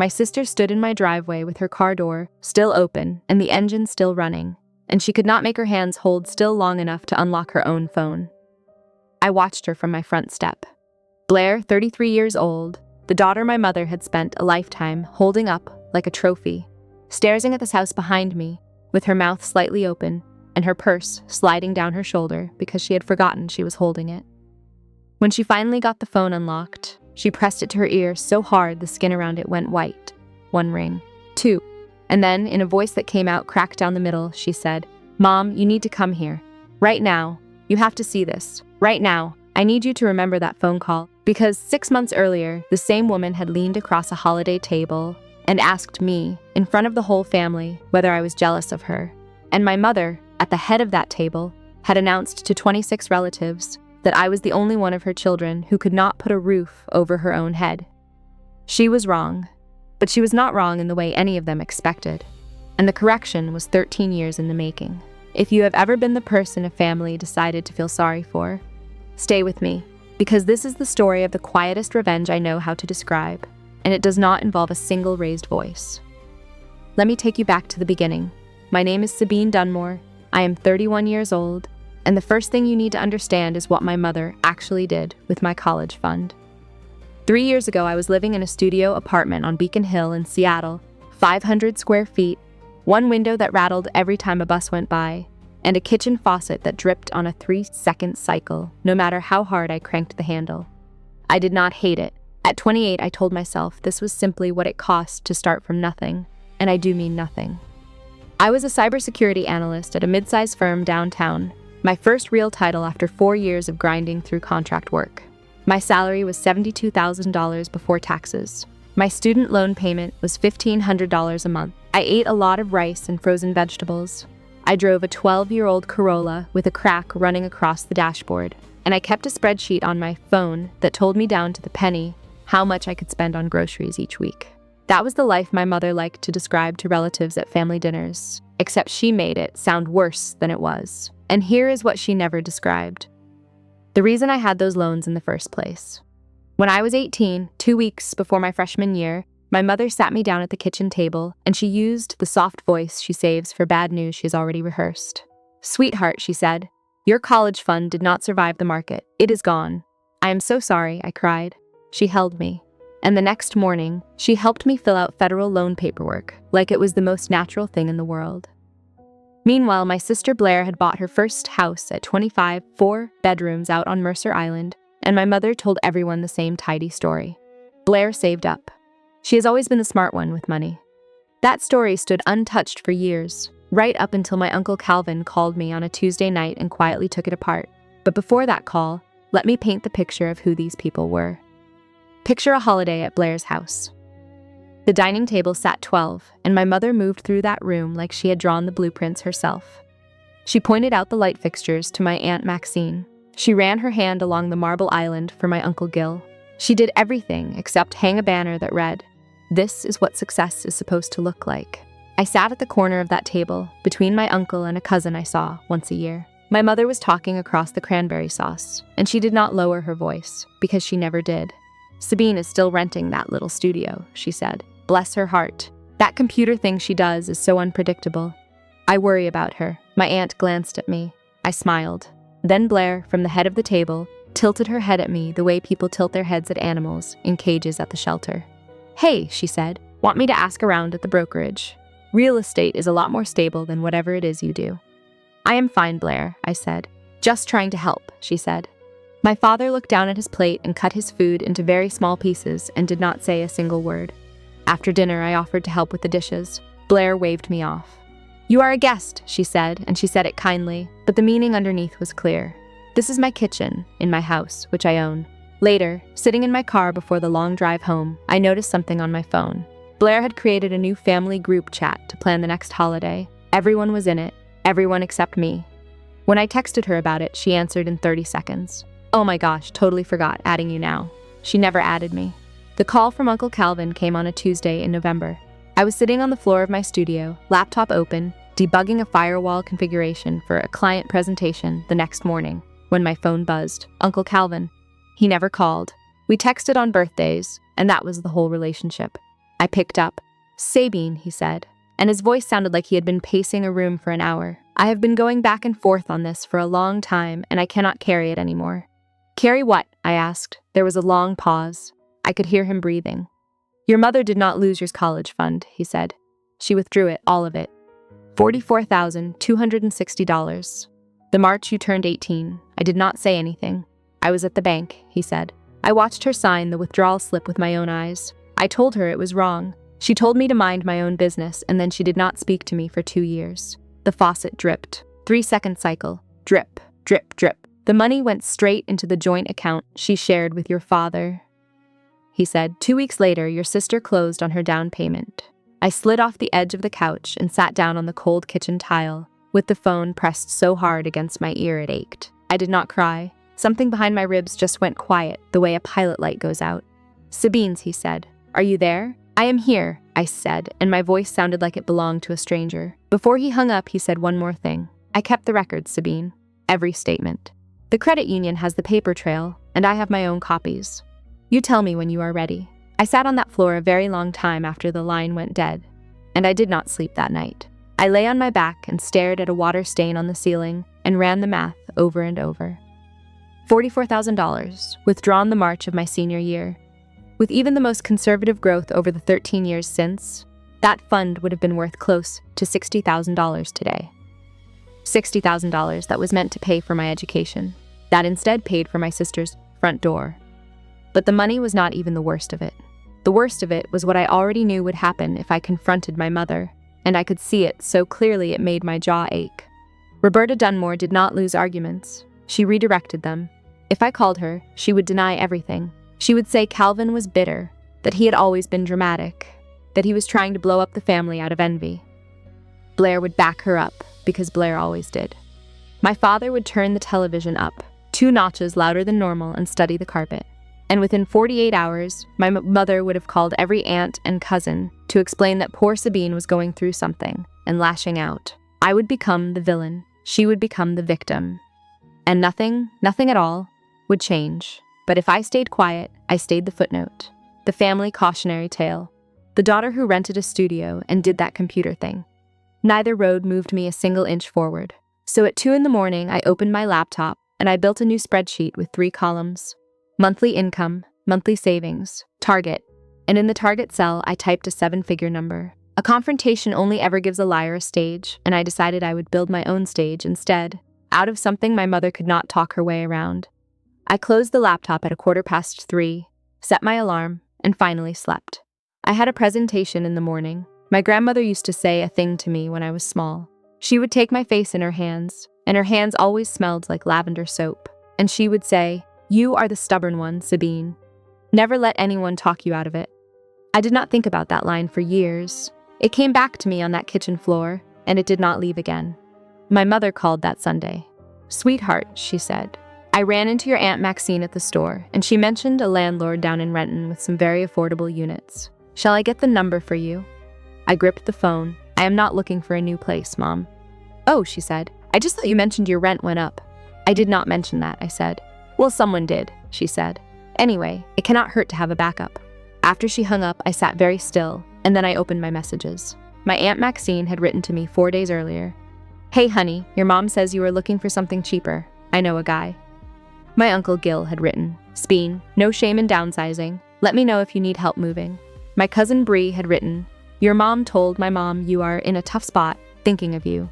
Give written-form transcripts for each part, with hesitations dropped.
My sister stood in my driveway with her car door still open and the engine still running, and she could not make her hands hold still long enough to unlock her own phone. I watched her from my front step. Blair, 33 years old, the daughter my mother had spent a lifetime holding up like a trophy, staring at this house behind me, with her mouth slightly open and her purse sliding down her shoulder because she had forgotten she was holding it. When she finally got the phone unlocked, she pressed it to her ear so hard the skin around it went white. 1 ring, 2. And then, in a voice that came out cracked down the middle, she said, "Mom, you need to come here. Right now. You have to see this. Right now. I need you to remember that phone call." Because 6 months earlier, the same woman had leaned across a holiday table and asked me, in front of the whole family, whether I was jealous of her. And my mother, at the head of that table, had announced to 26 relatives that I was the only one of her children who could not put a roof over her own head. She was wrong, but she was not wrong in the way any of them expected. And the correction was 13 years in the making. If you have ever been the person a family decided to feel sorry for, stay with me, because this is the story of the quietest revenge I know how to describe, and it does not involve a single raised voice. Let me take you back to the beginning. My name is Sabine Dunmore. I am 31 years old, and the first thing you need to understand is what my mother actually did with my college fund. 3 years ago, I was living in a studio apartment on Beacon Hill in Seattle, 500 square feet, one window that rattled every time a bus went by, and a kitchen faucet that dripped on a 3-second cycle, no matter how hard I cranked the handle. I did not hate it. At 28, I told myself this was simply what it cost to start from nothing, and I do mean nothing. I was a cybersecurity analyst at a mid-sized firm downtown, my first real title after 4 years of grinding through contract work. My salary was $72,000 before taxes. My student loan payment was $1,500 a month. I ate a lot of rice and frozen vegetables. I drove a 12-year-old Corolla with a crack running across the dashboard, and I kept a spreadsheet on my phone that told me down to the penny how much I could spend on groceries each week. That was the life my mother liked to describe to relatives at family dinners, except she made it sound worse than it was. And here is what she never described. The reason I had those loans in the first place. When I was 18, 2 weeks before my freshman year, my mother sat me down at the kitchen table, and she used the soft voice she saves for bad news she's already rehearsed. "Sweetheart," she said, "your college fund did not survive the market. It is gone." "I am so sorry," I cried. She held me. And the next morning, she helped me fill out federal loan paperwork, like it was the most natural thing in the world. Meanwhile, my sister Blair had bought her first house at 25, 4 bedrooms out on Mercer Island, and my mother told everyone the same tidy story. Blair saved up. She has always been the smart one with money. That story stood untouched for years, right up until my Uncle Calvin called me on a Tuesday night and quietly took it apart. But before that call, let me paint the picture of who these people were. Picture a holiday at Blair's house. The dining table sat 12, and my mother moved through that room like she had drawn the blueprints herself. She pointed out the light fixtures to my Aunt Maxine. She ran her hand along the marble island for my Uncle Gil. She did everything except hang a banner that read, "This is what success is supposed to look like." I sat at the corner of that table, between my uncle and a cousin I saw once a year. My mother was talking across the cranberry sauce, and she did not lower her voice, because she never did. "Sabine is still renting that little studio," she said. "Bless her heart. That computer thing she does is so unpredictable. I worry about her." My aunt glanced at me. I smiled. Then Blair, from the head of the table, tilted her head at me the way people tilt their heads at animals in cages at the shelter. "Hey," she said, "want me to ask around at the brokerage? Real estate is a lot more stable than whatever it is you do." "I am fine, Blair," I said. "Just trying to help," she said. My father looked down at his plate and cut his food into very small pieces and did not say a single word. After dinner, I offered to help with the dishes. Blair waved me off. "You are a guest," she said, and she said it kindly, but the meaning underneath was clear. This is my kitchen, in my house, which I own. Later, sitting in my car before the long drive home, I noticed something on my phone. Blair had created a new family group chat to plan the next holiday. Everyone was in it, everyone except me. When I texted her about it, she answered in 30 seconds. "Oh my gosh, totally forgot adding you now." She never added me. The call from Uncle Calvin came on a Tuesday in November. I was sitting on the floor of my studio, laptop open, debugging a firewall configuration for a client presentation the next morning, when my phone buzzed. Uncle Calvin. He never called. We texted on birthdays, and that was the whole relationship. I picked up. "Sabine," he said, and his voice sounded like he had been pacing a room for an hour. "I have been going back and forth on this for a long time, and I cannot carry it anymore." "Carry what?" I asked. There was a long pause. I could hear him breathing. "Your mother did not lose your college fund," he said. "She withdrew it, all of it. $44,260. The March you turned 18. I did not say anything. I was at the bank," he said. I watched her sign the withdrawal slip with my own eyes. I told her it was wrong. She told me to mind my own business, and then she did not speak to me for 2 years. The faucet dripped. 3-second cycle. Drip, drip, drip. "The money went straight into the joint account she shared with your father," he said. "2 weeks later, your sister closed on her down payment." I slid off the edge of the couch and sat down on the cold kitchen tile, with the phone pressed so hard against my ear it ached. I did not cry. Something behind my ribs just went quiet, the way a pilot light goes out. "Sabine," he said. "Are you there?" "I am here," I said, and my voice sounded like it belonged to a stranger. Before he hung up, he said one more thing. "I kept the records, Sabine. Every statement. The credit union has the paper trail, and I have my own copies. You tell me when you are ready." I sat on that floor a very long time after the line went dead, and I did not sleep that night. I lay on my back and stared at a water stain on the ceiling and ran the math over and over. $44,000, withdrawn the March of my senior year. With even the most conservative growth over the 13 years since, that fund would have been worth close to $60,000 today. $60,000 that was meant to pay for my education, that instead paid for my sister's front door. But the money was not even the worst of it. The worst of it was what I already knew would happen if I confronted my mother, and I could see it so clearly it made my jaw ache. Roberta Dunmore did not lose arguments. She redirected them. If I called her, she would deny everything. She would say Calvin was bitter, that he had always been dramatic, that he was trying to blow up the family out of envy. Blair would back her up, because Blair always did. My father would turn the television up, 2 notches louder than normal, and study the carpet. And within 48 hours, my mother would have called every aunt and cousin to explain that poor Sabine was going through something and lashing out. I would become the villain. She would become the victim. And nothing at all, would change. But if I stayed quiet, I stayed the footnote. The family cautionary tale. The daughter who rented a studio and did that computer thing. Neither road moved me a single inch forward. So at 2 a.m, I opened my laptop and I built a new spreadsheet with 3 columns. Monthly income, monthly savings, target, and in the target cell, I typed a 7-figure number. A confrontation only ever gives a liar a stage, and I decided I would build my own stage instead, out of something my mother could not talk her way around. I closed the laptop at 3:15, set my alarm, and finally slept. I had a presentation in the morning. My grandmother used to say a thing to me when I was small. She would take my face in her hands, and her hands always smelled like lavender soap, and she would say, "You are the stubborn one, Sabine. Never let anyone talk you out of it." I did not think about that line for years. It came back to me on that kitchen floor, and it did not leave again. My mother called that Sunday. "Sweetheart," she said, "I ran into your Aunt Maxine at the store, and she mentioned a landlord down in Renton with some very affordable units. Shall I get the number for you?" I gripped the phone. "I am not looking for a new place, Mom." "Oh," she said, "I just thought you mentioned your rent went up." "I did not mention that," I said. "Well, someone did," she said. "Anyway, it cannot hurt to have a backup." After she hung up, I sat very still, and then I opened my messages. My Aunt Maxine had written to me 4 days earlier. "Hey, honey, your mom says you are looking for something cheaper. I know a guy." My Uncle Gil had written, "Speen, no shame in downsizing. Let me know if you need help moving." My cousin Bree had written, "Your mom told my mom you are in a tough spot, thinking of you."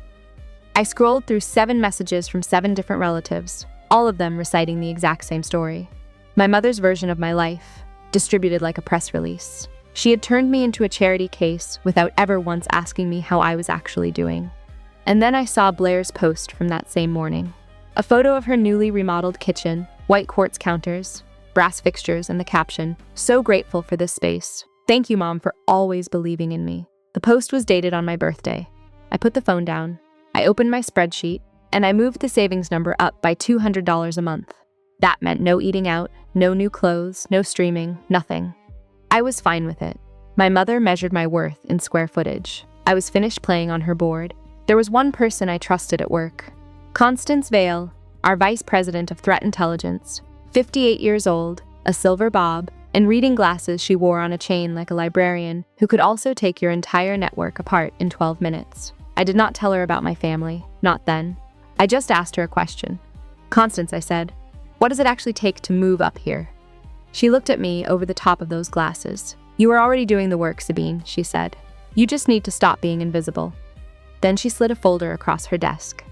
I scrolled through 7 messages from 7 different relatives, all of them reciting the exact same story. My mother's version of my life, distributed like a press release. She had turned me into a charity case without ever once asking me how I was actually doing. And then I saw Blair's post from that same morning. A photo of her newly remodeled kitchen, white quartz counters, brass fixtures, and the caption, "So grateful for this space. Thank you, Mom, for always believing in me." The post was dated on my birthday. I put the phone down. I opened my spreadsheet, and I moved the savings number up by $200 a month. That meant no eating out, no new clothes, no streaming, nothing. I was fine with it. My mother measured my worth in square footage. I was finished playing on her board. There was one person I trusted at work. Constance Vale, our vice president of threat intelligence, 58 years old, a silver bob, and reading glasses she wore on a chain like a librarian who could also take your entire network apart in 12 minutes. I did not tell her about my family, not then. I just asked her a question. "Constance," I said, "what does it actually take to move up here?" She looked at me over the top of those glasses. "You are already doing the work, Sabine," she said. "You just need to stop being invisible." Then she slid a folder across her desk.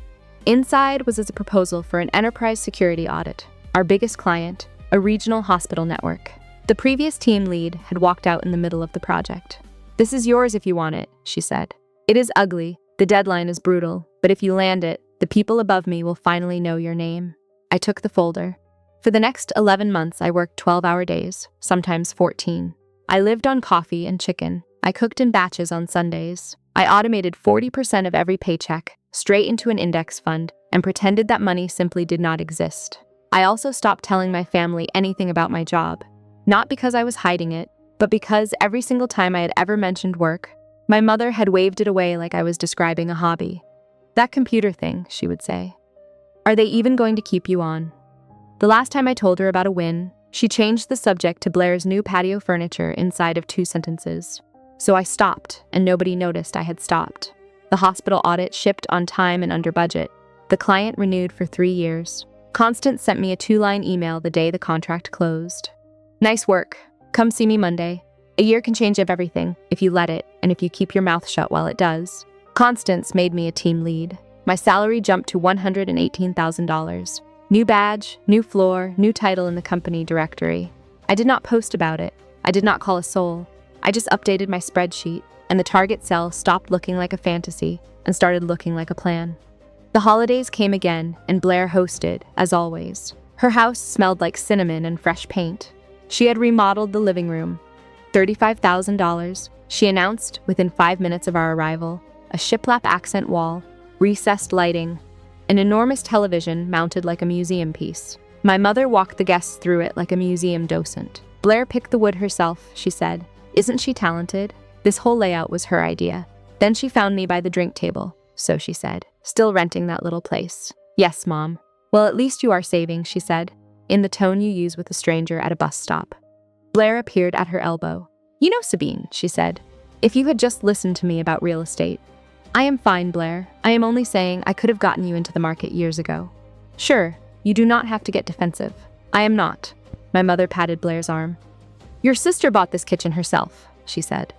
Inside was a proposal for an enterprise security audit, our biggest client, a regional hospital network. The previous team lead had walked out in the middle of the project. "This is yours if you want it," she said. "It is ugly, the deadline is brutal, but if you land it, the people above me will finally know your name." I took the folder. For the next 11 months, I worked 12-hour days, sometimes 14. I lived on coffee and chicken. I cooked in batches on Sundays. I automated 40% of every paycheck straight into an index fund and pretended that money simply did not exist. I also stopped telling my family anything about my job, not because I was hiding it, but because every single time I had ever mentioned work, my mother had waved it away like I was describing a hobby. "That computer thing," she would say. "Are they even going to keep you on?" The last time I told her about a win, she changed the subject to Blair's new patio furniture inside of 2 sentences. So I stopped, and nobody noticed I had stopped. The hospital audit shipped on time and under budget. The client renewed for 3 years. Constance sent me a 2-line email the day the contract closed. "Nice work. Come see me Monday. A year can change everything, if you let it, and if you keep your mouth shut while it does." Constance made me a team lead. My salary jumped to $118,000. New badge, new floor, new title in the company directory. I did not post about it. I did not call a soul. I just updated my spreadsheet, and the target cell stopped looking like a fantasy and started looking like a plan. The holidays came again, and Blair hosted, as always. Her house smelled like cinnamon and fresh paint. She had remodeled the living room. $35,000, she announced within 5 minutes of our arrival. A shiplap accent wall, recessed lighting, an enormous television mounted like a museum piece. My mother walked the guests through it like a museum docent. "Blair picked the wood herself," she said. "Isn't she talented?" This whole layout was her idea. Then she found me by the drink table, so she said, "Still renting that little place?" "Yes, Mom." "Well, at least you are saving," she said, in the tone you use with a stranger at a bus stop. Blair appeared at her elbow. "You know, Sabine," she said, "if you had just listened to me about real estate." "I am fine, Blair. I am only saying I could have gotten you into the market years ago." "Sure, you do not have to get defensive." "I am not." My mother patted Blair's arm. "Your sister bought this kitchen herself," she said.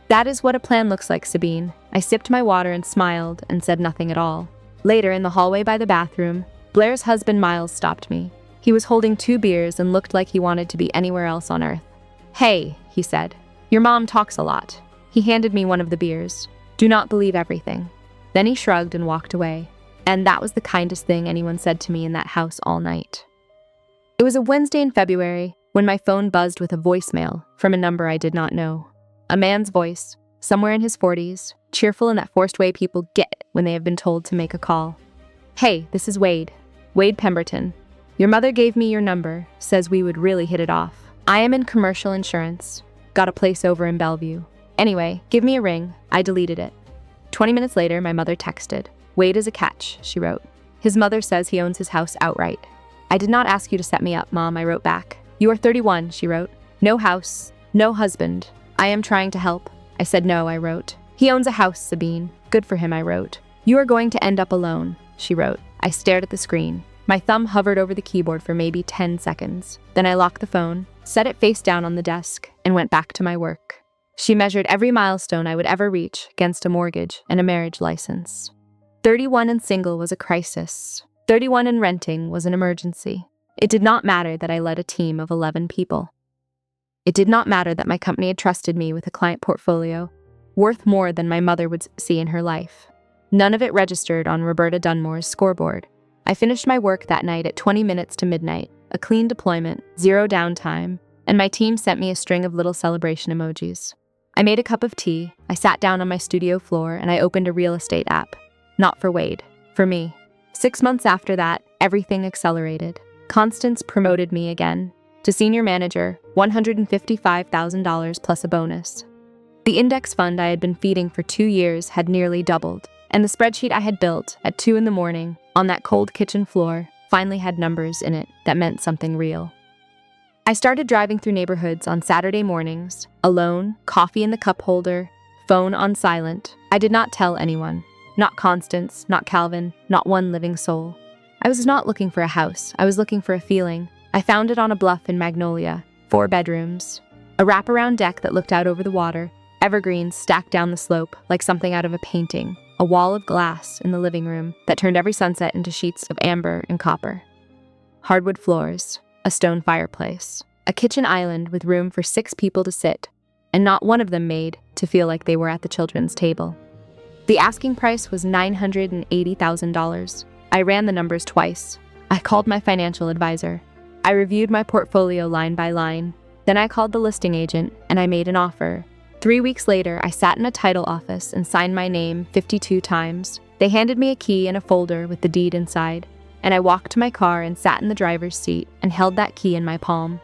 "That is what a plan looks like, Sabine." I sipped my water and smiled and said nothing at all. Later, in the hallway by the bathroom, Blair's husband Miles stopped me. He was holding 2 beers and looked like he wanted to be anywhere else on earth. "Hey," he said, "your mom talks a lot." He handed me one of the beers. "Do not believe everything." Then he shrugged and walked away. And that was the kindest thing anyone said to me in that house all night. It was a Wednesday in February when my phone buzzed with a voicemail from a number I did not know. A man's voice, somewhere in his 40s, cheerful in that forced way people get when they have been told to make a call. "Hey, this is Wade. Wade Pemberton. Your mother gave me your number, says we would really hit it off. I am in commercial insurance. Got a place over in Bellevue. Anyway, give me a ring." I deleted it. 20 minutes later, my mother texted. "Wade is a catch," she wrote. "His mother says he owns his house outright." "I did not ask you to set me up, Mom," I wrote back. "You are 31, she wrote. "No house, no husband. I am trying to help." I said no, I wrote. "He owns a house, Sabine. Good for him," I wrote. "You are going to end up alone," she wrote. I stared at the screen. My thumb hovered over the keyboard for maybe 10 seconds. Then I locked the phone, set it face down on the desk, and went back to my work. She measured every milestone I would ever reach against a mortgage and a marriage license. 31 and single was a crisis. 31 and renting was an emergency. It did not matter that I led a team of 11 people. It did not matter that my company had trusted me with a client portfolio worth more than my mother would see in her life. None of it registered on Roberta Dunmore's scoreboard. I finished my work that night at 20 minutes to midnight, a clean deployment, 0 downtime, and my team sent me a string of little celebration emojis. I made a cup of tea, I sat down on my studio floor, and I opened a real estate app. Not for Wade, for me. 6 months after that, everything accelerated. Constance promoted me again to senior manager, $155,000 plus a bonus. The index fund I had been feeding for 2 years had nearly doubled, and the spreadsheet I had built at 2 a.m. on that cold kitchen floor finally had numbers in it that meant something real. I started driving through neighborhoods on Saturday mornings, alone, coffee in the cup holder, phone on silent. I did not tell anyone. Not Constance, not Calvin, not one living soul. I was not looking for a house. I was looking for a feeling. I found it on a bluff in Magnolia. 4 bedrooms. A wraparound deck that looked out over the water. Evergreens stacked down the slope like something out of a painting. A wall of glass in the living room that turned every sunset into sheets of amber and copper. Hardwood floors. A stone fireplace. A kitchen island with room for 6 people to sit. And not one of them made to feel like they were at the children's table. The asking price was $980,000. I ran the numbers twice. I called my financial advisor. I reviewed my portfolio line by line. Then I called the listing agent and I made an offer. 3 weeks later, I sat in a title office and signed my name 52 times. They handed me a key and a folder with the deed inside, and I walked to my car and sat in the driver's seat and held that key in my palm.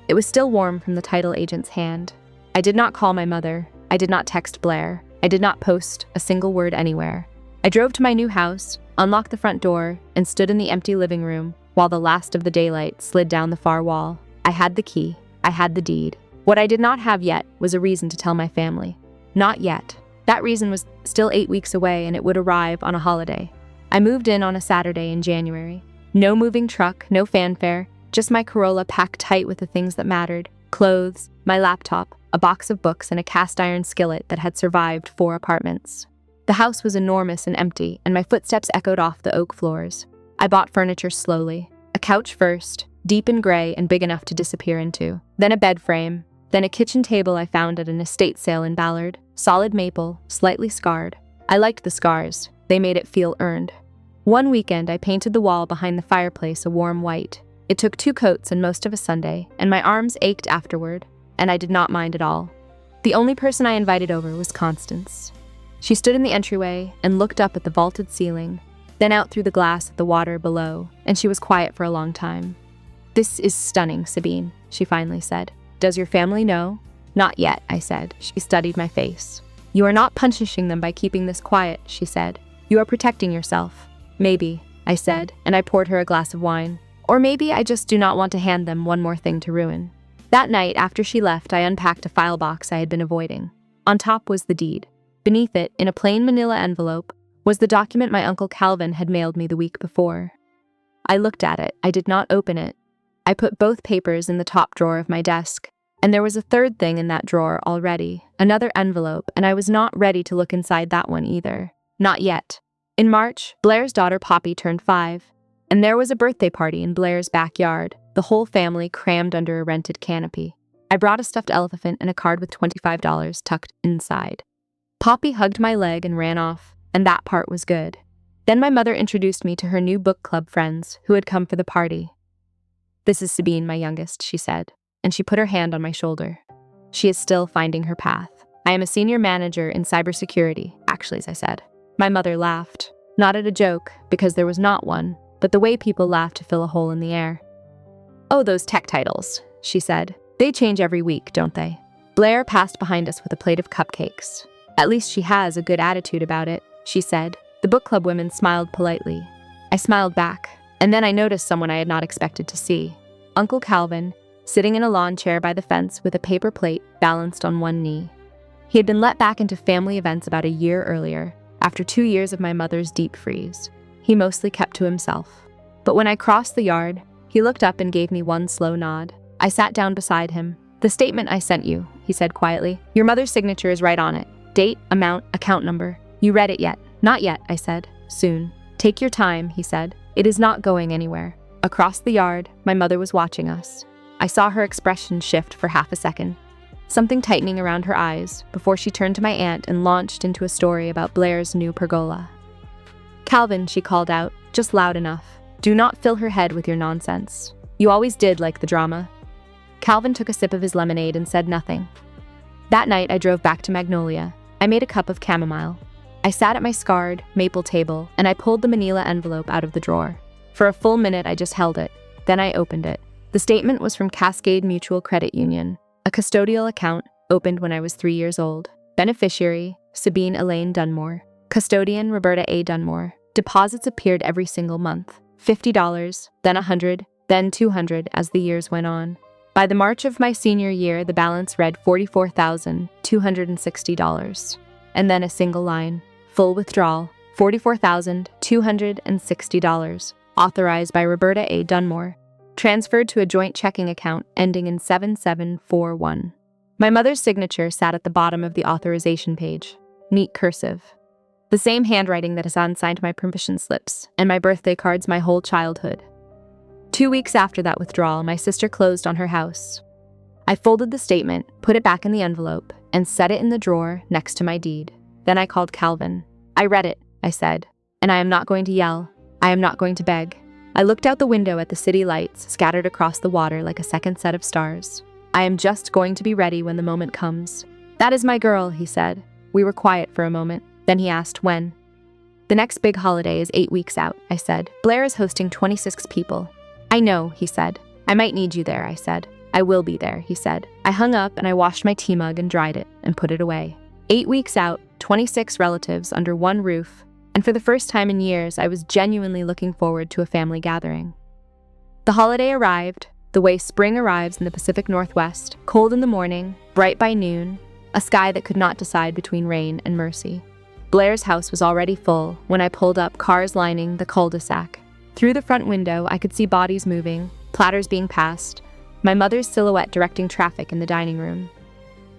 It was still warm from the title agent's hand. I did not call my mother. I did not text Blair. I did not post a single word anywhere. I drove to my new house, unlocked the front door, and stood in the empty living room while the last of the daylight slid down the far wall. I had the key. I had the deed. What I did not have yet was a reason to tell my family. Not yet. That reason was still 8 weeks away, and it would arrive on a holiday. I moved in on a Saturday in January. No moving truck, no fanfare, just my Corolla packed tight with the things that mattered. Clothes, my laptop, a box of books, and a cast iron skillet that had survived 4 apartments. The house was enormous and empty, and my footsteps echoed off the oak floors. I bought furniture slowly. A couch first, deep and gray and big enough to disappear into. Then a bed frame. Then a kitchen table I found at an estate sale in Ballard. Solid maple, slightly scarred. I liked the scars. They made it feel earned. One weekend, I painted the wall behind the fireplace a warm white. It took 2 coats and most of a Sunday, and my arms ached afterward, and I did not mind at all. The only person I invited over was Constance. She stood in the entryway and looked up at the vaulted ceiling, then out through the glass at the water below, and she was quiet for a long time. "This is stunning, Sabine," she finally said. "Does your family know?" "Not yet," I said. She studied my face. "You are not punishing them by keeping this quiet," she said. "You are protecting yourself." "Maybe," I said, and I poured her a glass of wine. "Or maybe I just do not want to hand them one more thing to ruin." That night, after she left, I unpacked a file box I had been avoiding. On top was the deed. Beneath it, in a plain manila envelope, was the document my Uncle Calvin had mailed me the week before. I looked at it. I did not open it. I put both papers in the top drawer of my desk, and there was a third thing in that drawer already, another envelope, and I was not ready to look inside that one either. Not yet. In March, Blair's daughter Poppy turned 5, and there was a birthday party in Blair's backyard, the whole family crammed under a rented canopy. I brought a stuffed elephant and a card with $25 tucked inside. Poppy hugged my leg and ran off, and that part was good. Then my mother introduced me to her new book club friends who had come for the party. "This is Sabine, my youngest," she said, and she put her hand on my shoulder. "She is still finding her path. I am a senior manager in cybersecurity, actually," I said. My mother laughed, not at a joke, because there was not one, but the way people laugh to fill a hole in the air. "Oh, those tech titles," she said. "They change every week, don't they?" Blair passed behind us with a plate of cupcakes. "At least she has a good attitude about it," she said. The book club women smiled politely. I smiled back, and then I noticed someone I had not expected to see. Uncle Calvin, sitting in a lawn chair by the fence with a paper plate balanced on one knee. He had been let back into family events about a year earlier, after 2 years of my mother's deep freeze. He mostly kept to himself. But when I crossed the yard, he looked up and gave me one slow nod. I sat down beside him. "The statement I sent you," he said quietly. "Your mother's signature is right on it. Date, amount, account number. You read it yet?" "Not yet," I said. "Soon." "Take your time," he said. "It is not going anywhere." Across the yard, my mother was watching us. I saw her expression shift for half a second, something tightening around her eyes, before she turned to my aunt and launched into a story about Blair's new pergola. "Calvin," she called out, just loud enough. "Do not fill her head with your nonsense. You always did like the drama." Calvin took a sip of his lemonade and said nothing. That night, I drove back to Magnolia. I made a cup of chamomile. I sat at my scarred, maple table, and I pulled the manila envelope out of the drawer. For a full minute, I just held it. Then I opened it. The statement was from Cascade Mutual Credit Union, a custodial account opened when I was 3 years old. Beneficiary, Sabine Elaine Dunmore. Custodian, Roberta A. Dunmore. Deposits appeared every single month. $50, then $100, then $200 as the years went on. By the March of my senior year, the balance read $44,260. And then a single line, full withdrawal, $44,260, authorized by Roberta A. Dunmore, transferred to a joint checking account ending in 7741. My mother's signature sat at the bottom of the authorization page, neat cursive. The same handwriting that Hassan signed my permission slips and my birthday cards my whole childhood. 2 weeks after that withdrawal, my sister closed on her house. I folded the statement, put it back in the envelope, and set it in the drawer next to my deed. Then I called Calvin. I read it, I said, and I am not going to yell. I am not going to beg. I looked out the window at the city lights scattered across the water like a second set of stars. I am just going to be ready when the moment comes. That is my girl, he said. We were quiet for a moment. Then he asked when. The next big holiday is 8 weeks out, I said. Blair is hosting 26 people. I know, he said. I might need you there, I said. I will be there, he said. I hung up and I washed my tea mug and dried it and put it away. 8 weeks out, 26 relatives under one roof, and for the first time in years, I was genuinely looking forward to a family gathering. The holiday arrived, the way spring arrives in the Pacific Northwest, cold in the morning, bright by noon, a sky that could not decide between rain and mercy. Blair's house was already full when I pulled up, cars lining the cul-de-sac. Through the front window, I could see bodies moving, platters being passed, my mother's silhouette directing traffic in the dining room.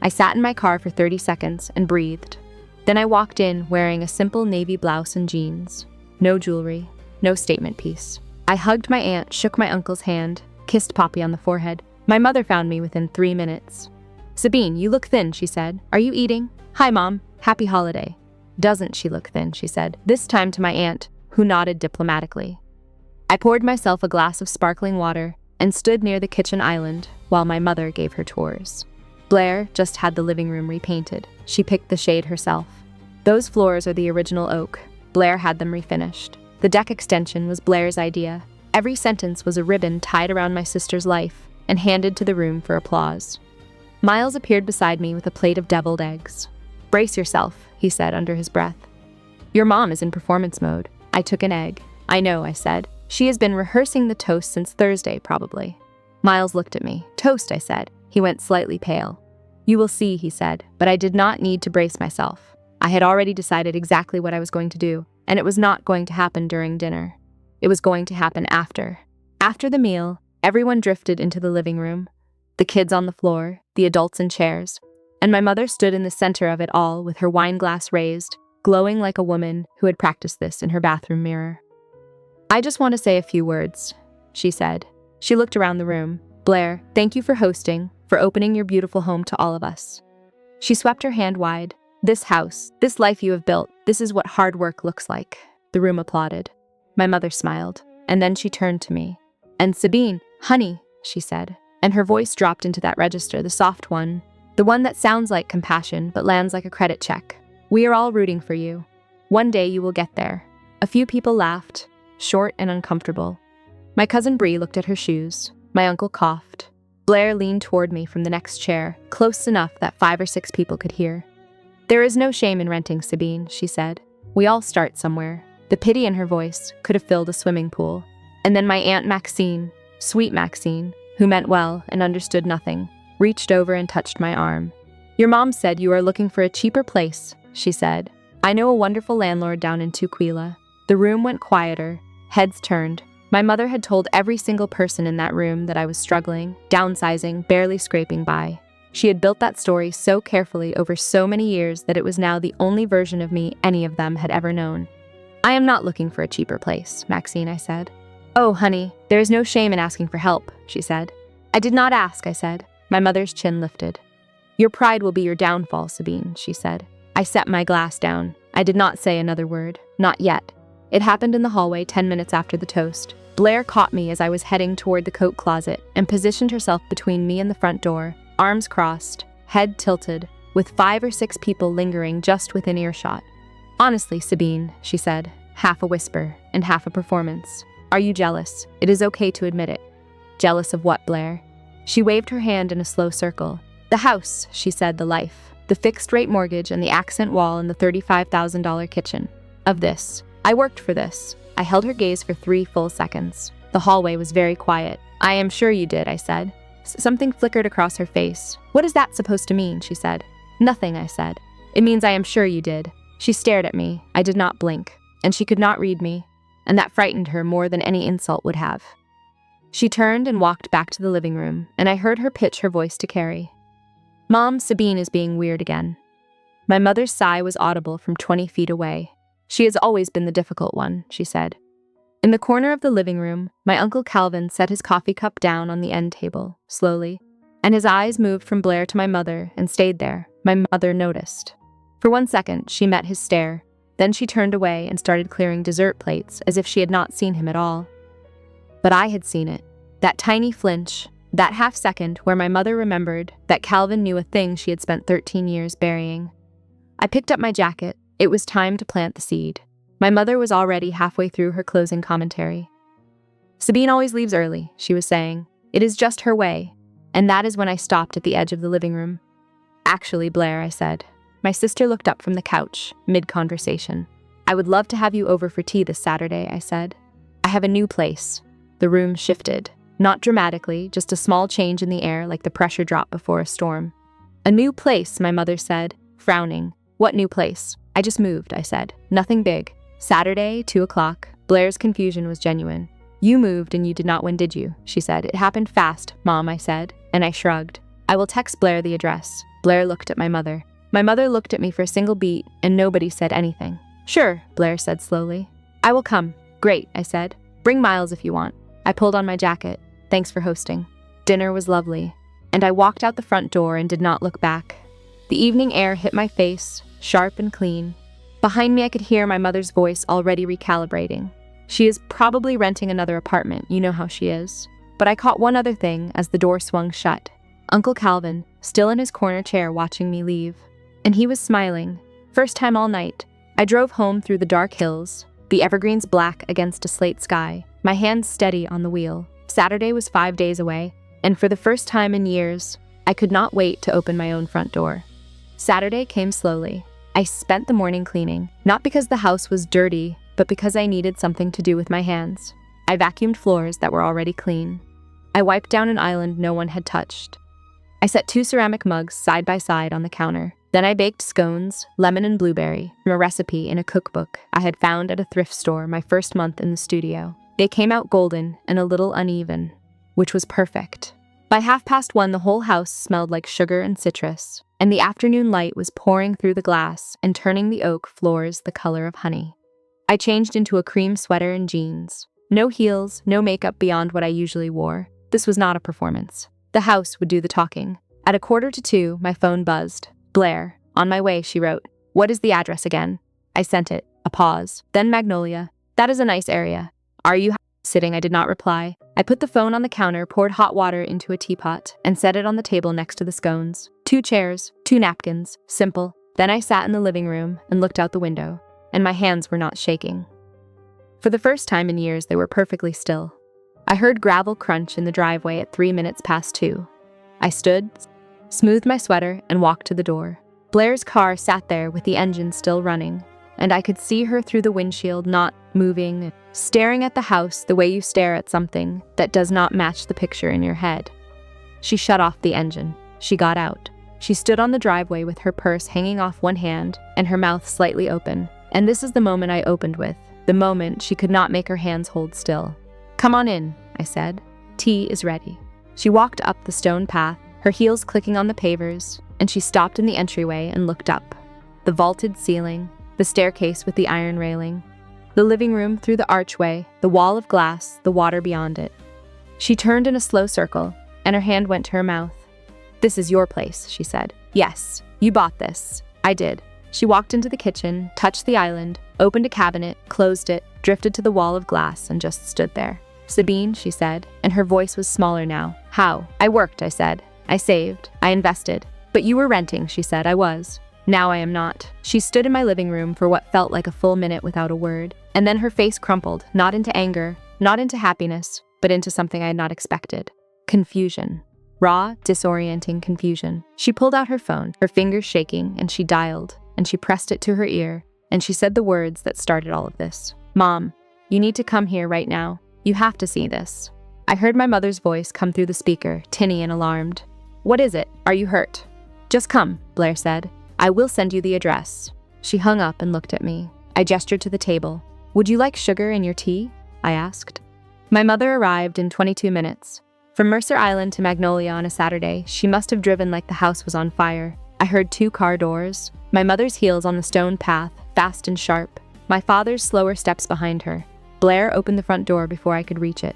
I sat in my car for 30 seconds and breathed. Then I walked in wearing a simple navy blouse and jeans. No jewelry, no statement piece. I hugged my aunt, shook my uncle's hand, kissed Poppy on the forehead. My mother found me within 3 minutes. Sabine, you look thin, she said. Are you eating? Hi, Mom. Happy holiday. Doesn't she look thin, she said, this time to my aunt, who nodded diplomatically. I poured myself a glass of sparkling water and stood near the kitchen island while my mother gave her tours. Blair just had the living room repainted. She picked the shade herself. Those floors are the original oak. Blair had them refinished. The deck extension was Blair's idea. Every sentence was a ribbon tied around my sister's life and handed to the room for applause. Miles appeared beside me with a plate of deviled eggs. Brace yourself, he said under his breath. Your mom is in performance mode. I took an egg. I know, I said. She has been rehearsing the toast since Thursday, probably. Miles looked at me. Toast, I said. He went slightly pale. You will see, he said, but I did not need to brace myself. I had already decided exactly what I was going to do, and it was not going to happen during dinner. It was going to happen after. After the meal, everyone drifted into the living room, the kids on the floor, the adults in chairs, and my mother stood in the center of it all with her wine glass raised, glowing like a woman who had practiced this in her bathroom mirror. I just want to say a few words, she said. She looked around the room. Blair, thank you for hosting, for opening your beautiful home to all of us. She swept her hand wide. This house, this life you have built, this is what hard work looks like. The room applauded. My mother smiled, and then she turned to me. And Sabine, honey, she said, and her voice dropped into that register, the soft one, the one that sounds like compassion but lands like a credit check. We are all rooting for you. One day you will get there. A few people laughed, short and uncomfortable. My cousin Bree looked at her shoes. My uncle coughed. Blair leaned toward me from the next chair, close enough that 5 or 6 people could hear. There is no shame in renting, Sabine, she said. We all start somewhere. The pity in her voice could have filled a swimming pool. And then my Aunt Maxine, sweet Maxine, who meant well and understood nothing, reached over and touched my arm. Your mom said you are looking for a cheaper place, she said. I know a wonderful landlord down in Tukwila. The room went quieter, heads turned. My mother had told every single person in that room that I was struggling, downsizing, barely scraping by. She had built that story so carefully over so many years that it was now the only version of me any of them had ever known. I am not looking for a cheaper place, Maxine, I said. Oh, honey, there is no shame in asking for help, she said. I did not ask, I said. My mother's chin lifted. Your pride will be your downfall, Sabine, she said. I set my glass down. I did not say another word, not yet. It happened in the hallway 10 minutes after the toast. Blair caught me as I was heading toward the coat closet and positioned herself between me and the front door, arms crossed, head tilted, with 5 or 6 people lingering just within earshot. Honestly, Sabine, she said, half a whisper and half a performance. Are you jealous? It is okay to admit it. Jealous of what, Blair? She waved her hand in a slow circle. The house, she said, the life, the fixed-rate mortgage and the accent wall and the $35,000 kitchen. Of this. I worked for this. I held her gaze for 3 full seconds. The hallway was very quiet. I am sure you did, I said. Something flickered across her face. "What is that supposed to mean?" she said. "Nothing," I said. "It means I am sure you did." She stared at me. I did not blink, and she could not read me, and that frightened her more than any insult would have. She turned and walked back to the living room, and I heard her pitch her voice to Carrie. "Mom, Sabine is being weird again." My mother's sigh was audible from 20 feet away. "She has always been the difficult one," she said. In the corner of the living room, my Uncle Calvin set his coffee cup down on the end table, slowly, and his eyes moved from Blair to my mother and stayed there. My mother noticed. For 1 second, she met his stare. Then she turned away and started clearing dessert plates as if she had not seen him at all. But I had seen it. That tiny flinch, that half second where my mother remembered that Calvin knew a thing she had spent 13 years burying. I picked up my jacket. It was time to plant the seed. My mother was already halfway through her closing commentary. "Sabine always leaves early," she was saying. "It is just her way." And that is when I stopped at the edge of the living room. "Actually, Blair," I said. My sister looked up from the couch, mid-conversation. "I would love to have you over for tea this Saturday," I said. "I have a new place." The room shifted. Not dramatically, just a small change in the air like the pressure drop before a storm. "A new place," my mother said, frowning. "What new place?" "I just moved," I said. "Nothing big." "Saturday, 2 o'clock. Blair's confusion was genuine. "You moved and you did not win, did you?" she said. "It happened fast, Mom," I said, and I shrugged. "I will text Blair the address." Blair looked at my mother. My mother looked at me for a single beat, and nobody said anything. "Sure," Blair said slowly. "I will come." "Great," I said. "Bring Miles if you want." I pulled on my jacket. "Thanks for hosting." Dinner was lovely, and I walked out the front door and did not look back. The evening air hit my face, sharp and clean. Behind me I could hear my mother's voice already recalibrating. She is probably renting another apartment, you know how she is. But I caught one other thing as the door swung shut. Uncle Calvin, still in his corner chair watching me leave. And he was smiling. First time all night. I drove home through the dark hills, the evergreens black against a slate sky, my hands steady on the wheel. Saturday was 5 days away, and for the first time in years, I could not wait to open my own front door. Saturday came slowly. I spent the morning cleaning, not because the house was dirty, but because I needed something to do with my hands. I vacuumed floors that were already clean. I wiped down an island no one had touched. I set 2 ceramic mugs side by side on the counter. Then I baked scones, lemon and blueberry, from a recipe in a cookbook I had found at a thrift store my first month in the studio. They came out golden and a little uneven, which was perfect. By 1:30 the whole house smelled like sugar and citrus, and the afternoon light was pouring through the glass and turning the oak floors the color of honey. I changed into a cream sweater and jeans. No heels, no makeup beyond what I usually wore. This was not a performance. The house would do the talking. At 1:45, my phone buzzed. "Blair, on my way," she wrote. "What is the address again?" I sent it. A pause. Then Magnolia. "That is a nice area. Are you sitting?" I did not reply. I put the phone on the counter, poured hot water into a teapot, and set it on the table next to the scones. 2 chairs, 2 napkins. Simple. Then I sat in the living room and looked out the window, and my hands were not shaking. For the first time in years, they were perfectly still. I heard gravel crunch in the driveway at 2:03. I stood, smoothed my sweater, and walked to the door. Blair's car sat there with the engine still running, and I could see her through the windshield, not moving, staring at the house the way you stare at something that does not match the picture in your head. She shut off the engine. She got out. She stood on the driveway with her purse hanging off one hand and her mouth slightly open. And this is the moment I opened with, the moment she could not make her hands hold still. "Come on in," I said. "Tea is ready." She walked up the stone path, her heels clicking on the pavers, and she stopped in the entryway and looked up. The vaulted ceiling, the staircase with the iron railing, the living room through the archway, the wall of glass, the water beyond it. She turned in a slow circle, and her hand went to her mouth. "This is your place," she said. "Yes, you bought this." I did. She walked into the kitchen, touched the island, opened a cabinet, closed it, drifted to the wall of glass, and just stood there. "Sabine," she said, and her voice was smaller now. "How?" "I worked," I said. "I saved. I invested." "But you were renting," she said. "I was. Now I am not." She stood in my living room for what felt like a full minute without a word, and then her face crumpled, not into anger, not into happiness, but into something I had not expected. Confusion. Raw, disorienting confusion. She pulled out her phone, her fingers shaking, and she dialed, and she pressed it to her ear, and she said the words that started all of this. "Mom, you need to come here right now. You have to see this." I heard my mother's voice come through the speaker, tinny and alarmed. "What is it? Are you hurt?" "Just come," Blair said. "I will send you the address." She hung up and looked at me. I gestured to the table. "Would you like sugar in your tea?" I asked. My mother arrived in 22 minutes. From Mercer Island to Magnolia on a Saturday, she must have driven like the house was on fire. I heard 2 car doors, my mother's heels on the stone path, fast and sharp, my father's slower steps behind her. Blair opened the front door before I could reach it.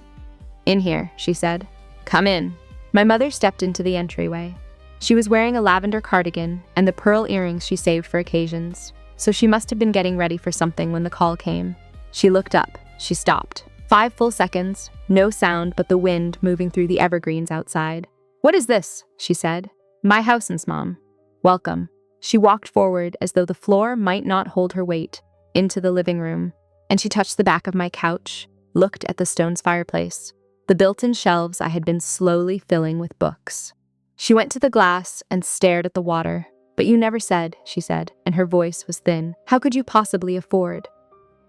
"In here," she said. "Come in." My mother stepped into the entryway. She was wearing a lavender cardigan and the pearl earrings she saved for occasions, so she must have been getting ready for something when the call came. She looked up. She stopped. 5 full seconds, no sound but the wind moving through the evergreens outside. "What is this?" she said. "My house, Mom." "Welcome." She walked forward as though the floor might not hold her weight, into the living room, and she touched the back of my couch, looked at the stone's fireplace, the built-in shelves I had been slowly filling with books. She went to the glass and stared at the water. "But you never said," she said, and her voice was thin. "How could you possibly afford?"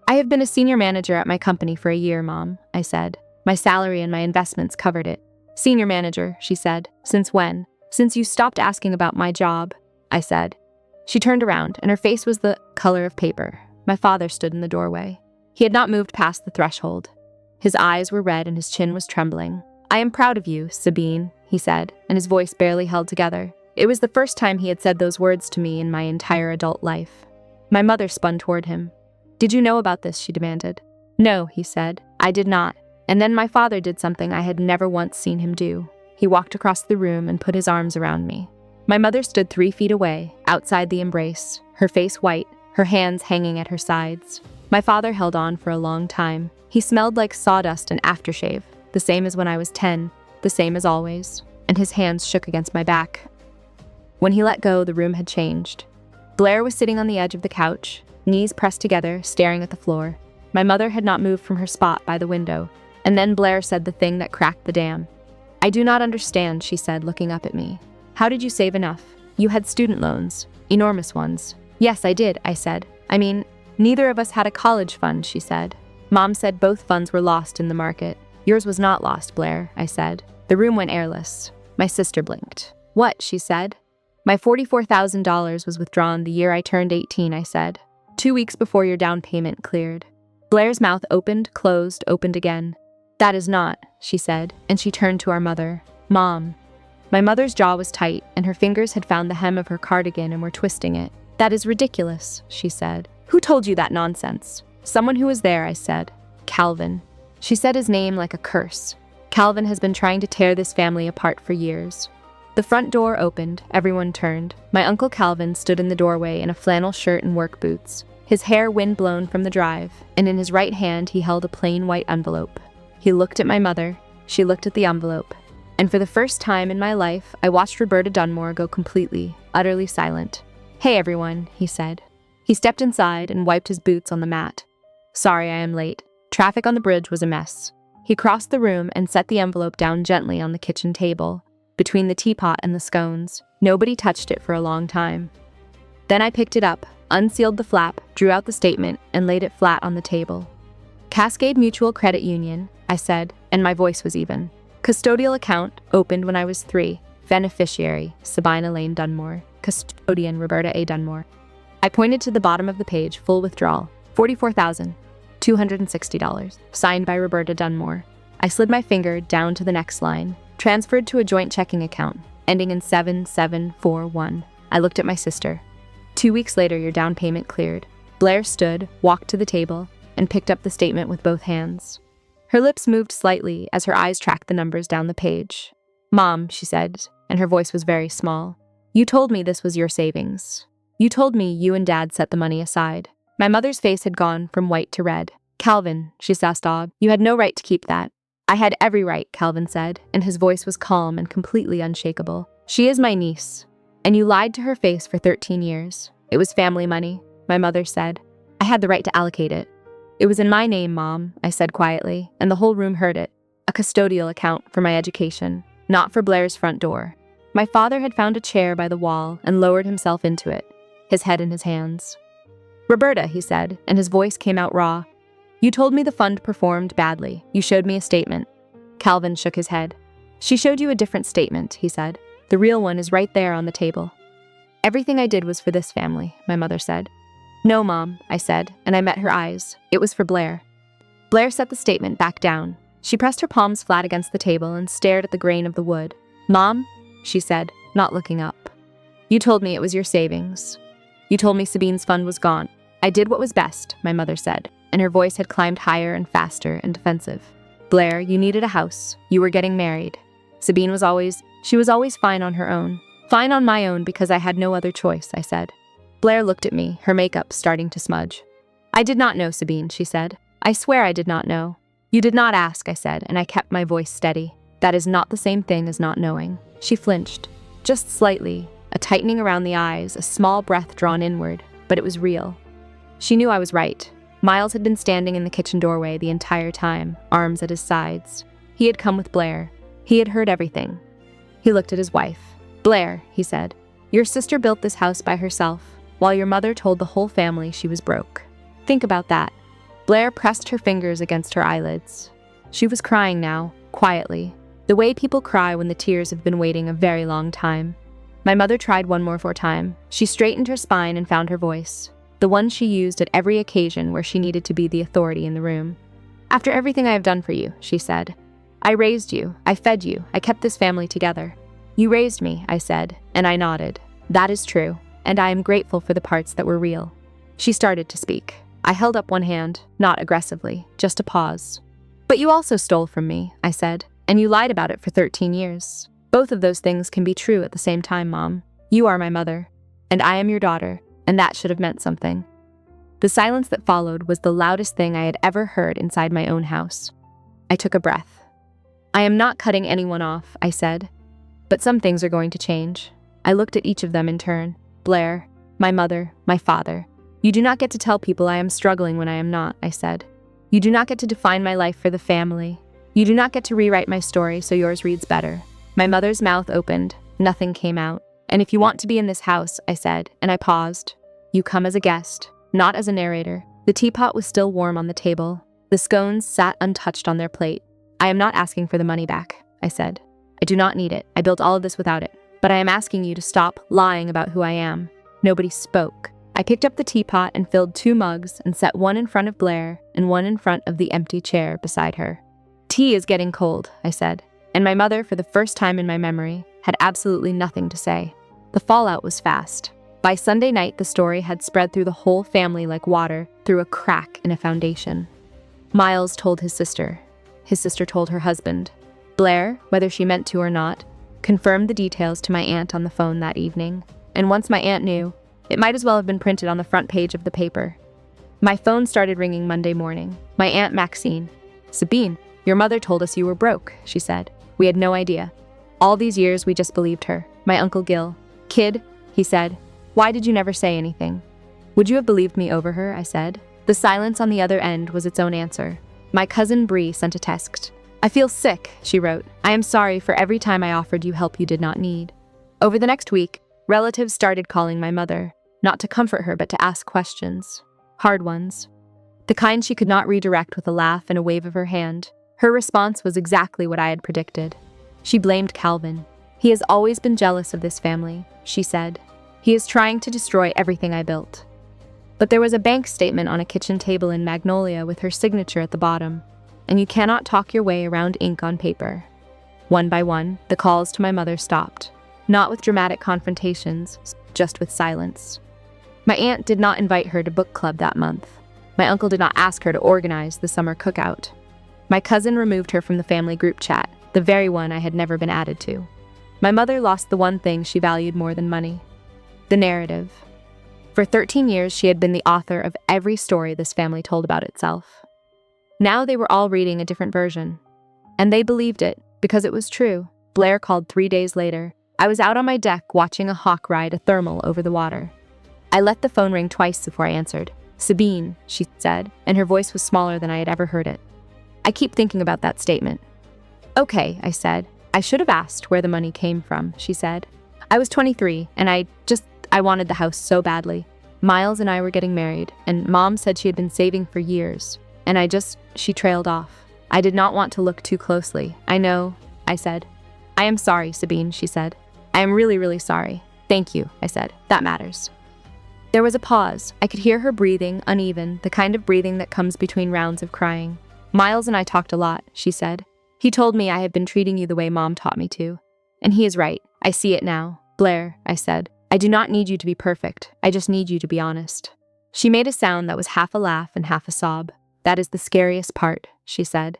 "I have been a senior manager at my company for a year, Mom," I said. "My salary and my investments covered it." "Senior manager," she said. "Since when?" "Since you stopped asking about my job," I said. She turned around, and her face was the color of paper. My father stood in the doorway. He had not moved past the threshold. His eyes were red and his chin was trembling. "I am proud of you, Sabine," he said, and his voice barely held together. It was the first time he had said those words to me in my entire adult life. My mother spun toward him. "Did you know about this?" she demanded. "No," he said. "I did not." And then my father did something I had never once seen him do. He walked across the room and put his arms around me. My mother stood 3 feet away, outside the embrace, her face white, her hands hanging at her sides. My father held on for a long time. He smelled like sawdust and aftershave, the same as when I was 10, the same as always, and his hands shook against my back. When he let go, the room had changed. Blair was sitting on the edge of the couch, knees pressed together, staring at the floor. My mother had not moved from her spot by the window, and then Blair said the thing that cracked the dam. "I do not understand," she said, looking up at me. "How did you save enough? You had student loans, enormous ones." "Yes, I did," I said. "I mean, neither of us had a college fund," she said. "Mom said both funds were lost in the market." "Yours was not lost, Blair," I said. The room went airless. My sister blinked. "What?" she said. "My $44,000 was withdrawn the year I turned 18, I said. 2 weeks before your down payment cleared." Blair's mouth opened, closed, opened again. "That is not," she said, and she turned to our mother. "Mom." My mother's jaw was tight, and her fingers had found the hem of her cardigan and were twisting it. "That is ridiculous," she said. "Who told you that nonsense?" "Someone who was there," I said. "Calvin." She said his name like a curse. "Calvin has been trying to tear this family apart for years." The front door opened, everyone turned. My Uncle Calvin stood in the doorway in a flannel shirt and work boots, his hair wind-blown from the drive, and in his right hand he held a plain white envelope. He looked at my mother, she looked at the envelope, and for the first time in my life, I watched Roberta Dunmore go completely, utterly silent. "Hey everyone," he said. He stepped inside and wiped his boots on the mat. "Sorry I am late. Traffic on the bridge was a mess." He crossed the room and set the envelope down gently on the kitchen table, between the teapot and the scones. Nobody touched it for a long time. Then I picked it up, unsealed the flap, drew out the statement, and laid it flat on the table. "Cascade Mutual Credit Union," I said, and my voice was even. "Custodial account, opened when I was 3. Beneficiary, Sabina Lane Dunmore. Custodian, Roberta A. Dunmore." I pointed to the bottom of the page, full withdrawal. $44,260. Signed by Roberta Dunmore. I slid my finger down to the next line. Transferred to a joint checking account, ending in 7741. I looked at my sister. 2 weeks later, your down payment cleared. Blair stood, walked to the table, and picked up the statement with both hands. Her lips moved slightly as her eyes tracked the numbers down the page. "Mom," she said, and her voice was very small. "You told me this was your savings. You told me you and Dad set the money aside." My mother's face had gone from white to red. "Calvin," she sobbed, "you had no right to keep that." "I had every right," Calvin said, and his voice was calm and completely unshakable. "She is my niece, and you lied to her face for 13 years. It was family money," my mother said. "I had the right to allocate it." "It was in my name, Mom," I said quietly, and the whole room heard it. "A custodial account for my education, not for Blair's front door." My father had found a chair by the wall and lowered himself into it, his head in his hands. "Roberta," he said, and his voice came out raw. "You told me the fund performed badly. You showed me a statement." Calvin shook his head. She showed you a different statement, he said. The real one is right there on the table. Everything I did was for this family, my mother said. No, Mom, I said, and I met her eyes. It was for Blair. Blair set the statement back down. She pressed her palms flat against the table and stared at the grain of the wood. Mom, she said, not looking up. You told me it was your savings. You told me Sabine's fund was gone. I did what was best, my mother said, and her voice had climbed higher and faster and defensive. Blair, you needed a house. You were getting married. Sabine was always fine on her own. Fine on my own because I had no other choice, I said. Blair looked at me, her makeup starting to smudge. I did not know, Sabine, she said. I swear I did not know. You did not ask, I said, and I kept my voice steady. That is not the same thing as not knowing. She flinched, just slightly, a tightening around the eyes, a small breath drawn inward, but it was real. She knew I was right. Miles had been standing in the kitchen doorway the entire time, arms at his sides. He had come with Blair. He had heard everything. He looked at his wife. Blair, he said, your sister built this house by herself, while your mother told the whole family she was broke. Think about that. Blair pressed her fingers against her eyelids. She was crying now, quietly, the way people cry when the tears have been waiting a very long time. My mother tried one more time. She straightened her spine and found her voice, the one she used at every occasion where she needed to be the authority in the room. After everything I have done for you, she said. I raised you, I fed you, I kept this family together. You raised me, I said, and I nodded. That is true, and I am grateful for the parts that were real. She started to speak. I held up one hand, not aggressively, just a pause. But you also stole from me, I said, and you lied about it for 13 years. Both of those things can be true at the same time, Mom. You are my mother, and I am your daughter, and that should have meant something. The silence that followed was the loudest thing I had ever heard inside my own house. I took a breath. I am not cutting anyone off, I said, but some things are going to change. I looked at each of them in turn. Blair, my mother, my father. You do not get to tell people I am struggling when I am not, I said. You do not get to define my life for the family. You do not get to rewrite my story so yours reads better. My mother's mouth opened. Nothing came out. And if you want to be in this house, I said, and I paused. You come as a guest, not as a narrator. The teapot was still warm on the table. The scones sat untouched on their plate. I am not asking for the money back, I said. I do not need it. I built all of this without it. But I am asking you to stop lying about who I am. Nobody spoke. I picked up the teapot and filled 2 mugs and set one in front of Blair and one in front of the empty chair beside her. Tea is getting cold, I said, and my mother, for the first time in my memory, had absolutely nothing to say. The fallout was fast. By Sunday night, the story had spread through the whole family like water through a crack in a foundation. Miles told his sister. His sister told her husband. Blair, whether she meant to or not, confirmed the details to my aunt on the phone that evening. And once my aunt knew, it might as well have been printed on the front page of the paper. My phone started ringing Monday morning. My Aunt Maxine. Sabine, your mother told us you were broke, she said. We had no idea. All these years we just believed her. My Uncle Gil. Kid, he said, why did you never say anything? Would you have believed me over her, I said. The silence on the other end was its own answer. My cousin Bree sent a text. I feel sick, she wrote. I am sorry for every time I offered you help you did not need. Over the next week, relatives started calling my mother, not to comfort her but to ask questions. Hard ones. The kind she could not redirect with a laugh and a wave of her hand. Her response was exactly what I had predicted. She blamed Calvin. He has always been jealous of this family, she said. He is trying to destroy everything I built. But there was a bank statement on a kitchen table in Magnolia with her signature at the bottom, and you cannot talk your way around ink on paper. One by one, the calls to my mother stopped. Not with dramatic confrontations, just with silence. My aunt did not invite her to book club that month. My uncle did not ask her to organize the summer cookout. My cousin removed her from the family group chat, the very one I had never been added to. My mother lost the one thing she valued more than money. The narrative. For 13 years, she had been the author of every story this family told about itself. Now they were all reading a different version. And they believed it, because it was true. Blair called 3 days later. I was out on my deck watching a hawk ride a thermal over the water. I let the phone ring twice before I answered. Sabine, she said, and her voice was smaller than I had ever heard it. I keep thinking about that statement. Okay, I said. I should have asked where the money came from, she said. I was 23, and I wanted the house so badly. Miles and I were getting married, and Mom said she had been saving for years, and she trailed off. I did not want to look too closely. I know, I said. I am sorry, Sabine, she said. I am really, really sorry. Thank you, I said. That matters. There was a pause. I could hear her breathing, uneven, the kind of breathing that comes between rounds of crying. Miles and I talked a lot, she said. He told me I had been treating you the way Mom taught me to. And he is right. I see it now. Blair, I said. I do not need you to be perfect. I just need you to be honest. She made a sound that was half a laugh and half a sob. That is the scariest part, she said.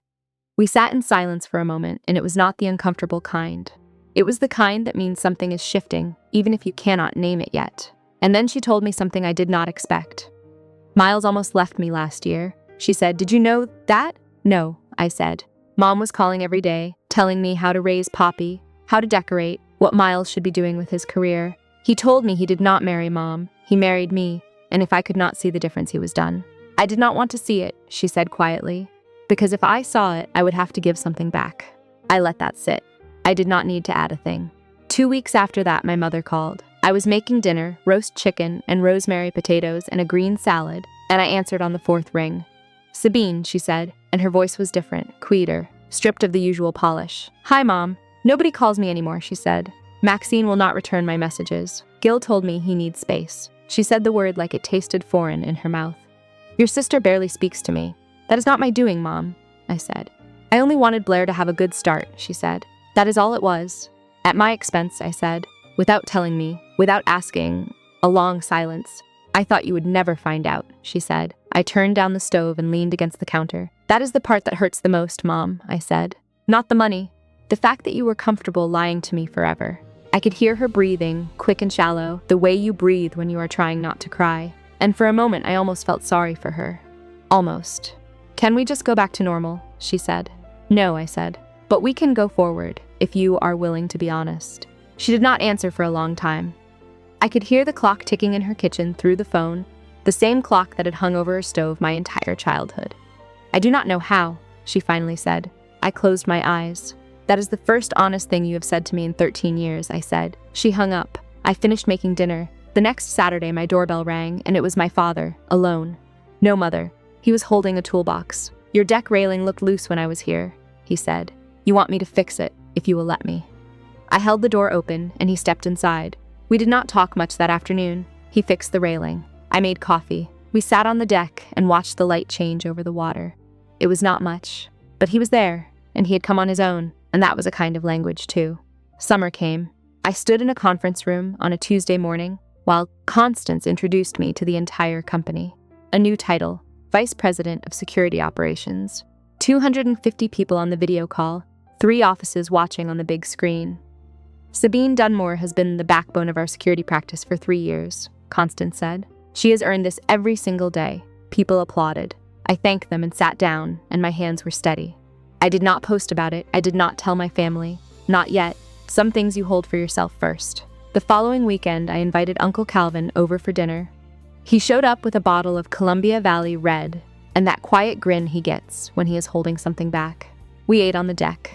We sat in silence for a moment, and it was not the uncomfortable kind. It was the kind that means something is shifting, even if you cannot name it yet. And then she told me something I did not expect. Miles almost left me last year. She said, "Did you know that?" "No," I said. Mom was calling every day, telling me how to raise Poppy, how to decorate, what Miles should be doing with his career. He told me he did not marry Mom. He married me, and if I could not see the difference, he was done. I did not want to see it, she said quietly, because if I saw it, I would have to give something back. I let that sit. I did not need to add a thing. 2 weeks after that, my mother called. I was making dinner, roast chicken and rosemary potatoes and a green salad, and I answered on the fourth ring. "Sabine," she said, and her voice was different, quieter, stripped of the usual polish. "Hi, Mom. Nobody calls me anymore," she said. "Maxine will not return my messages. Gil told me he needs space." She said the word like it tasted foreign in her mouth. "Your sister barely speaks to me." "That is not my doing, Mom," I said. "I only wanted Blair to have a good start," she said. "That is all it was." "At my expense," I said, without telling me, without asking. A long silence. "I thought you would never find out," she said. I turned down the stove and leaned against the counter. "That is the part that hurts the most, Mom," I said. "Not the money. The fact that you were comfortable lying to me forever." I could hear her breathing, quick and shallow, the way you breathe when you are trying not to cry. And for a moment, I almost felt sorry for her. Almost. "Can we just go back to normal?" she said. "No," I said. "But we can go forward, if you are willing to be honest." She did not answer for a long time. I could hear the clock ticking in her kitchen through the phone, the same clock that had hung over her stove my entire childhood. "I do not know how," she finally said. I closed my eyes. "That is the first honest thing you have said to me in 13 years, I said. She hung up. I finished making dinner. The next Saturday, my doorbell rang, and it was my father, alone. No mother. He was holding a toolbox. "Your deck railing looked loose when I was here," he said. "You want me to fix it, if you will let me." I held the door open, and he stepped inside. We did not talk much that afternoon. He fixed the railing. I made coffee. We sat on the deck and watched the light change over the water. It was not much, but he was there, and he had come on his own, and that was a kind of language too. Summer came. I stood in a conference room on a Tuesday morning while Constance introduced me to the entire company. A new title, Vice President of Security Operations. 250 people on the video call, 3 offices watching on the big screen. "Sabine Dunmore has been the backbone of our security practice for 3 years, Constance said. "She has earned this every single day." People applauded. I thanked them and sat down, and my hands were steady. I did not post about it. I did not tell my family. Not yet. Some things you hold for yourself first. The following weekend, I invited Uncle Calvin over for dinner. He showed up with a bottle of Columbia Valley Red, and that quiet grin he gets when he is holding something back. We ate on the deck.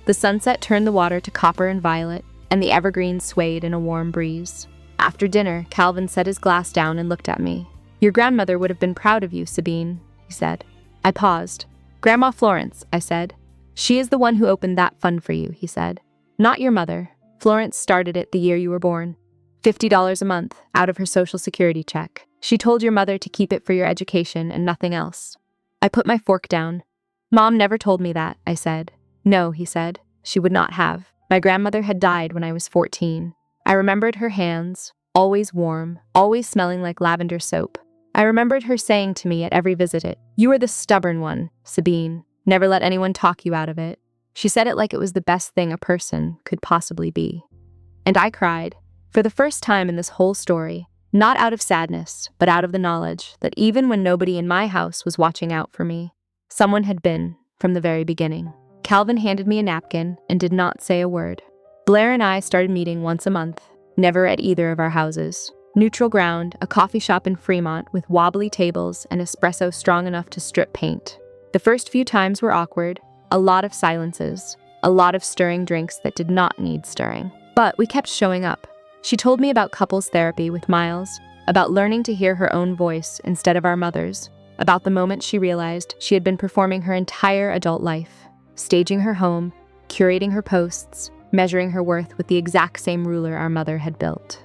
The sunset turned the water to copper and violet, and the evergreens swayed in a warm breeze. After dinner, Calvin set his glass down and looked at me. "Your grandmother would have been proud of you, Sabine," he said. I paused. "Grandma Florence," I said. "She is the one who opened that fund for you," he said. "Not your mother. Florence started it the year you were born. $50 a month, out of her Social Security check. She told your mother to keep it for your education and nothing else." I put my fork down. "Mom never told me that," I said. "No," he said. "She would not have. My grandmother had died when I was 14. I remembered her hands, always warm, always smelling like lavender soap. I remembered her saying to me at every visit, 'You are the stubborn one, Sabine. Never let anyone talk you out of it.' She said it like it was the best thing a person could possibly be." And I cried, for the first time in this whole story, not out of sadness, but out of the knowledge that even when nobody in my house was watching out for me, someone had been from the very beginning. Calvin handed me a napkin and did not say a word. Blair and I started meeting once a month, never at either of our houses. Neutral Ground, a coffee shop in Fremont with wobbly tables and espresso strong enough to strip paint. The first few times were awkward, a lot of silences, a lot of stirring drinks that did not need stirring. But we kept showing up. She told me about couples therapy with Miles, about learning to hear her own voice instead of our mother's, about the moment she realized she had been performing her entire adult life, staging her home, curating her posts, measuring her worth with the exact same ruler our mother had built.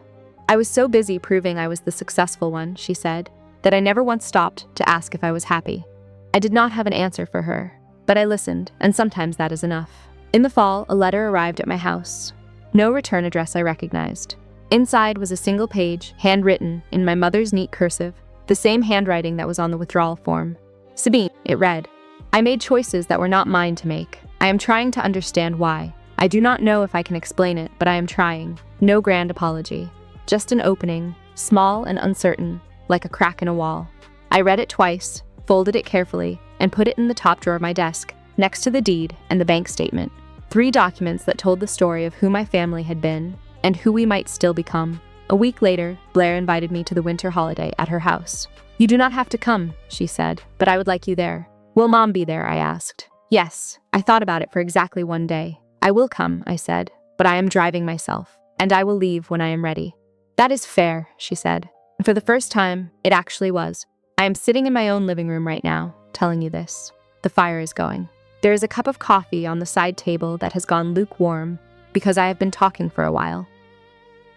I was so busy proving I was the successful one, she said, that I never once stopped to ask if I was happy. I did not have an answer for her, but I listened, and sometimes that is enough. In the fall, a letter arrived at my house. No return address I recognized. Inside was a single page, handwritten in my mother's neat cursive, the same handwriting that was on the withdrawal form. Sabine, it read, I made choices that were not mine to make. I am trying to understand why. I do not know if I can explain it, but I am trying. No grand apology. Just an opening, small and uncertain, like a crack in a wall. I read it twice, folded it carefully, and put it in the top drawer of my desk, next to the deed and the bank statement. 3 documents that told the story of who my family had been and who we might still become. A week later, Blair invited me to the winter holiday at her house. You do not have to come, she said, but I would like you there. Will Mom be there? I asked. Yes, I thought about it for exactly 1 day. I will come, I said, but I am driving myself, and I will leave when I am ready. That is fair, she said. And for the first time, it actually was. I am sitting in my own living room right now, telling you this. The fire is going. There is a cup of coffee on the side table that has gone lukewarm because I have been talking for a while.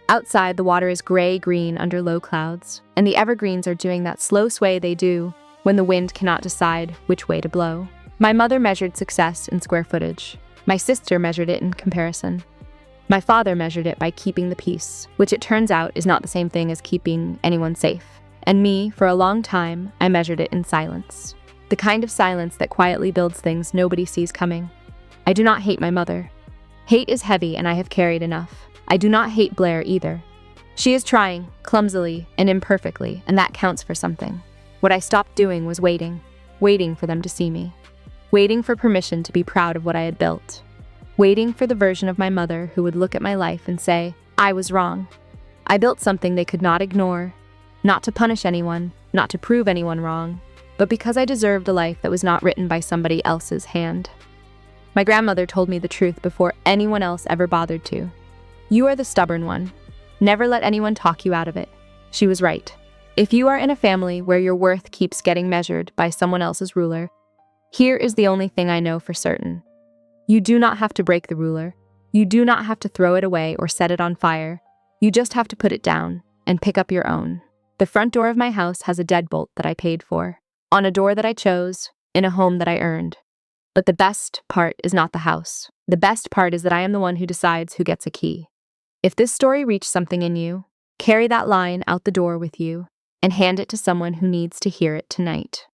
Outside, the water is gray-green under low clouds, and the evergreens are doing that slow sway they do when the wind cannot decide which way to blow. My mother measured success in square footage. My sister measured it in comparison. My father measured it by keeping the peace, which it turns out is not the same thing as keeping anyone safe. And me, for a long time, I measured it in silence. The kind of silence that quietly builds things nobody sees coming. I do not hate my mother. Hate is heavy, and I have carried enough. I do not hate Blair either. She is trying, clumsily and imperfectly, and that counts for something. What I stopped doing was waiting for them to see me. Waiting for permission to be proud of what I had built. Waiting for the version of my mother who would look at my life and say, I was wrong. I built something they could not ignore, not to punish anyone, not to prove anyone wrong, but because I deserved a life that was not written by somebody else's hand. My grandmother told me the truth before anyone else ever bothered to. You are the stubborn one. Never let anyone talk you out of it. She was right. If you are in a family where your worth keeps getting measured by someone else's ruler, here is the only thing I know for certain. You do not have to break the ruler. You do not have to throw it away or set it on fire. You just have to put it down and pick up your own. The front door of my house has a deadbolt that I paid for, on a door that I chose, in a home that I earned. But the best part is not the house. The best part is that I am the one who decides who gets a key. If this story reached something in you, carry that line out the door with you and hand it to someone who needs to hear it tonight.